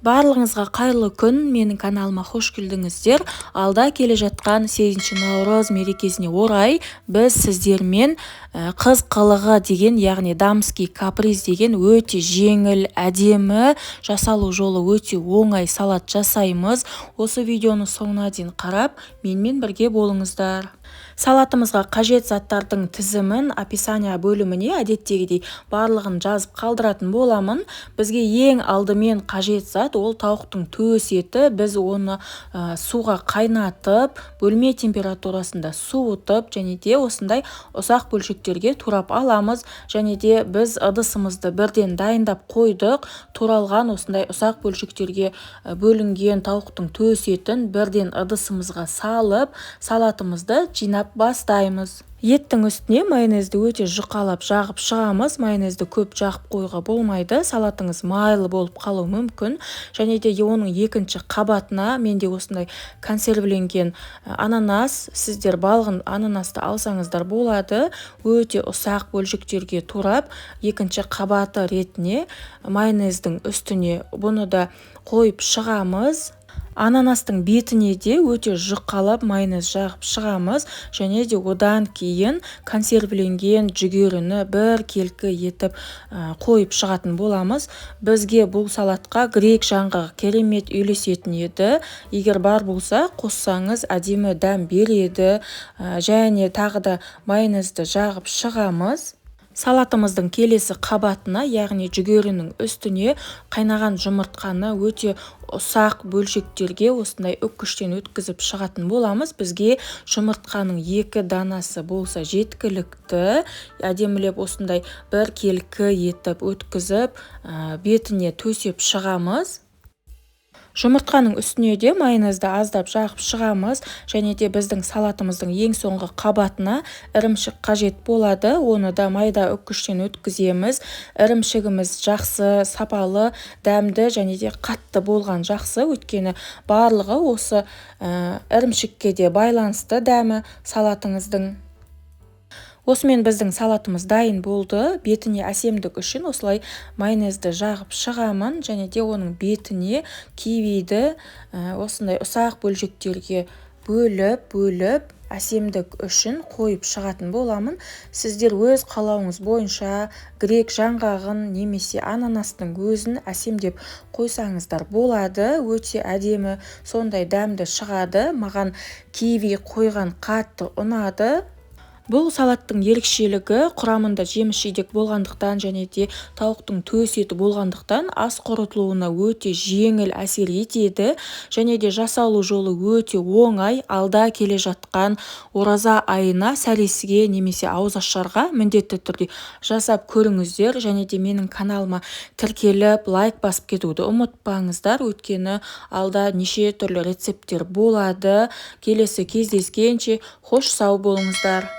Барлығыңызға қайырлы күн, менің каналыма қош келдіңіздер. Алда келе жатқан 8 наурыз мерекесіне орай біз сіздермен қыз қылығы деген, яғни дамский каприз деген өте жеңіл, әдемі, жасалу жолы өте оңай салат жасаймыз. Осы видеоны соңына дейін қарап, менімен бірге болыңыздар. Салатымызға қажет заттардың тізімін описание бөліміне әдеттегідей барлығын жазып қалдыратын боламын. Бізге ең алдымен қажет зат ол тауықтың төс еті. Біз оны суға қайнатып, бөлме температурасында суытып, және де осындай ұсақ бөлшектерге турап аламыз. Және де біз ыдысымызды бірден дайындап қойдық. Туралған осындай ұсақ бөлшектерге бөлінген тауықтың төс етін бірден ыдысымызға салып, салатымызды жинап бастаймыз. Еттің үстіне майонезді өте жұқалап жағып шығамыз. Майонезді көп жағып қойға болмайды. Салатыңыз майлы болып қалуы мүмкін. Және де оның екінші қабатына менде осындай консервіленген ананас, сіздер балғын ананасты алсаңыздар болады. Өте ұсақ бөлшектерге турап, екінші қабаты ретіне майонездің үстіне бұны да қойып шығамыз. Ананастың бетіне де өте жұқалап майонез жағып шығамыз. Және де одан кейін консервіленген жүгеріні бір келкі етіп қойып шығатын боламыз. Бізге бұл салатқа грек жаңғағы керемет үйлесетін еді. Егер бар болса, қоссаңыз әдемі дәм береді. Және тағы да майонезді жағып шығамыз. Салатымыздың келесі қабатына, яғни жүгерінің үстіне қайнаған жұмыртқаны өте ұсақ бөлшектерге осындай үккіштен өткізіп шығатын боламыз. Бізге жұмыртқаның 2 данасы болса жеткілікті. Әдемілеп осындай бір келкі етіп өткізіп, бетіне төсеп шығамыз. Жұмыртқаның үстіне де майонезді аздап жағып шығамыз. Және де біздің салатымыздың ең соңғы қабатына ірімшік қажет болады. Оны да майда үккіштен өткіземіз. Ірімшігіміз жақсы, сапалы, дәмді және де қатты болған жақсы. Өйткені барлығы осы ірімшікке де байланысты дәмі салатыңыздың. Осымен біздің салатымыз дайын болды. Бетіне әсемдік үшін осылай майонезді жағып шығамын. Және де оның бетіне кивиді осындай ұсақ бөлшектерге бөліп әсемдік үшін қойып шығатын боламын. Сіздер өз қалауыңыз бойынша грек жаңғағын немесе ананастың өзін әсемдеп қойсаңыздар болады. Өте әдемі, сондай дәмді шығады. Маған киви қойған қатты ұнады. Бұл салаттың ерекшелігі құрамында жеміс-жидек болғандықтан және де тауықтың төс еті болғандықтан ас қорытылуына өте жеңіл әсер етеді. Және де жасалу жолы өте оңай. Алда келе жатқан ораза айына сәресіге немесе ауызашарға міндетті түрде жасап көріңіздер. Және де менің каналыма тіркеліп, лайк басып кетуді ұмытпаңыздар. Өйткені алда неше түрлі рецепттер болады. Келесі кездескенше қош сау болыңыздар.